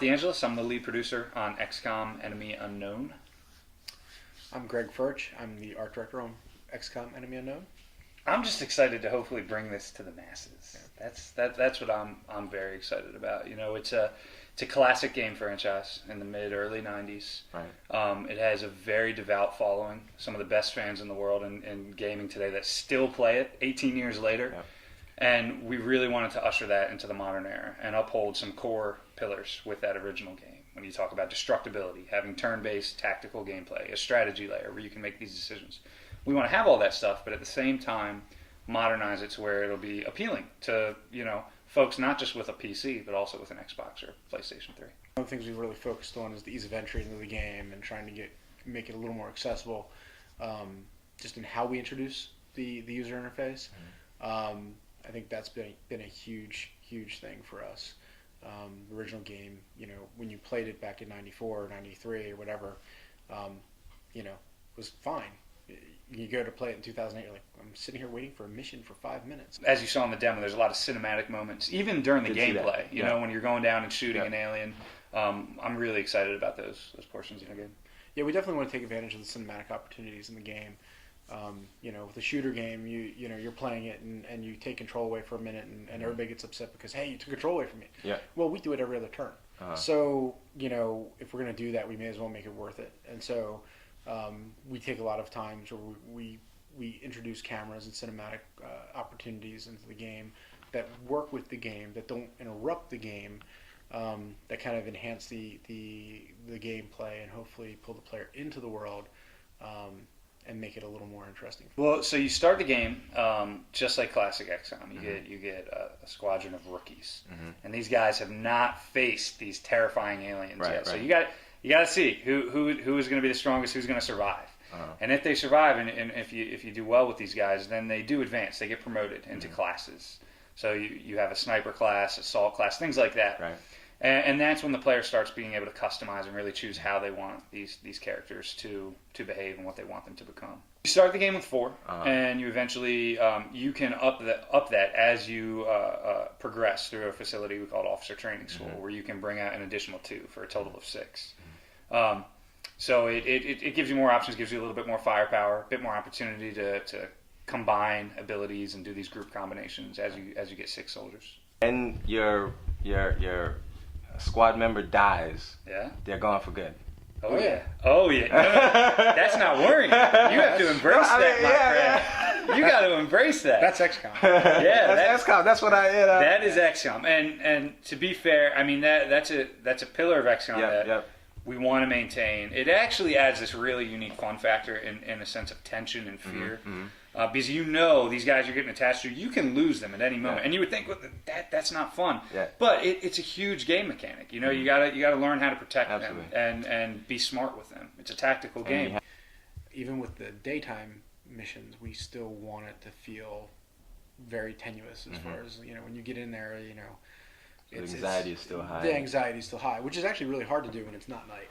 DeAngelis. I'm the lead producer on XCOM Enemy Unknown. I'm Greg Furch. I'm the art director on XCOM Enemy Unknown. I'm just excited to hopefully bring this to the masses. That's what I'm very excited about. You know, it's a classic game franchise in the early 90s. Right. It has a very devout following. Some of the best fans in the world in gaming today that still play it 18 years later. Yep. And we really wanted to usher that into the modern era and uphold some core pillars with that original game. When you talk about destructibility, having turn-based tactical gameplay, a strategy layer where you can make these decisions. We want to have all that stuff, but at the same time, modernize it to where it'll be appealing to, folks not just with a PC, but also with an Xbox or PlayStation 3. One of the things we really focused on is the ease of entry into the game and trying to make it a little more accessible, just in how we introduce the user interface. I think that's been a huge thing for us. The original game, when you played it back in 94 or 93 or whatever, was fine. You go to play it in 2008, you're like, I'm sitting here waiting for a mission for 5 minutes. As you saw in the demo, there's a lot of cinematic moments, even during the gameplay. You know, when you're going down and shooting an alien. I'm really excited about those portions of the game. Yeah, we definitely want to take advantage of the cinematic opportunities in the game. With a shooter game, you're playing it and you take control away for a minute and everybody gets upset because, hey, you took control away from me. Yeah. Well, we do it every other turn. So, if we're going to do that, we may as well make it worth it. And so we take a lot of times where we introduce cameras and cinematic opportunities into the game that work with the game, that don't interrupt the game, that kind of enhance the gameplay and hopefully pull the player into the world and make it a little more interesting. Well, so you start the game just like classic XCOM. You get a squadron of rookies, and these guys have not faced these terrifying aliens yet. Right. So you got to see who is going to be the strongest, who's going to survive. And if they survive, and if you do well with these guys, then they do advance. They get promoted into classes. So you have a sniper class, assault class, things like that. Right. And that's when the player starts being able to customize and really choose how they want these characters to behave and what they want them to become. You start the game with 4, and you eventually you can up that as you progress through a facility we call Officer Training School, where you can bring out an additional 2 for a total of 6. So it gives you more options, gives you a little bit more firepower, a bit more opportunity to combine abilities and do these group combinations as you get 6 soldiers. And your squad member dies. Yeah. They're gone for good. Oh yeah. No, that's not worrying. You have to embrace that, my friend. You got to embrace that. That's XCOM. Yeah, that's XCOM. That's what I. That is XCOM, and to be fair, I mean that's a pillar of XCOM that we want to maintain. It actually adds this really unique fun factor in a sense of tension and fear. Because these guys you're getting attached to, you can lose them at any moment, and you would think, well, that's not fun. Yeah. But it's a huge game mechanic. You gotta learn how to protect them and be smart with them. It's a tactical game. Even with the daytime missions, we still want it to feel very tenuous as far as when you get in there, the anxiety is still high. The anxiety is still high, which is actually really hard to do when it's not night.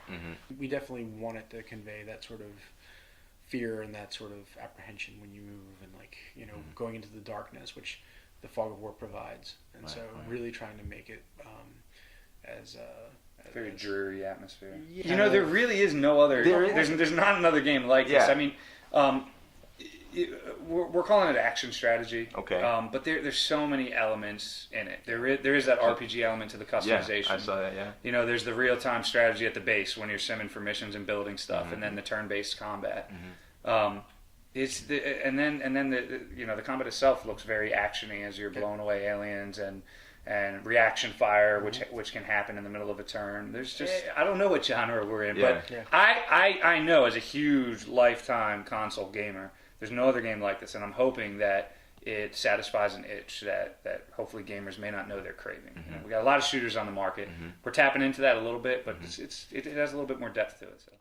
We definitely want it to convey that sort of fear and that sort of apprehension when you move and going into the darkness, which the Fog of War provides. And really trying to make it as very dreary atmosphere. Yeah. There really is no other. There's not another game like this. I mean, we're calling it action strategy. Okay. But there's so many elements in it. There is that RPG element to the customization. Yeah, I saw that. Yeah. There's the real time strategy at the base when you're simming for missions and building stuff, and then the turn based combat. And then the combat itself looks very actiony as you're blowing away aliens and reaction fire, which can happen in the middle of a turn. There's just I don't know what genre we're in, but I know as a huge lifetime console gamer, there's no other game like this, and I'm hoping that it satisfies an itch that hopefully gamers may not know they're craving. We got a lot of shooters on the market. We're tapping into that a little bit, but it has a little bit more depth to it. So.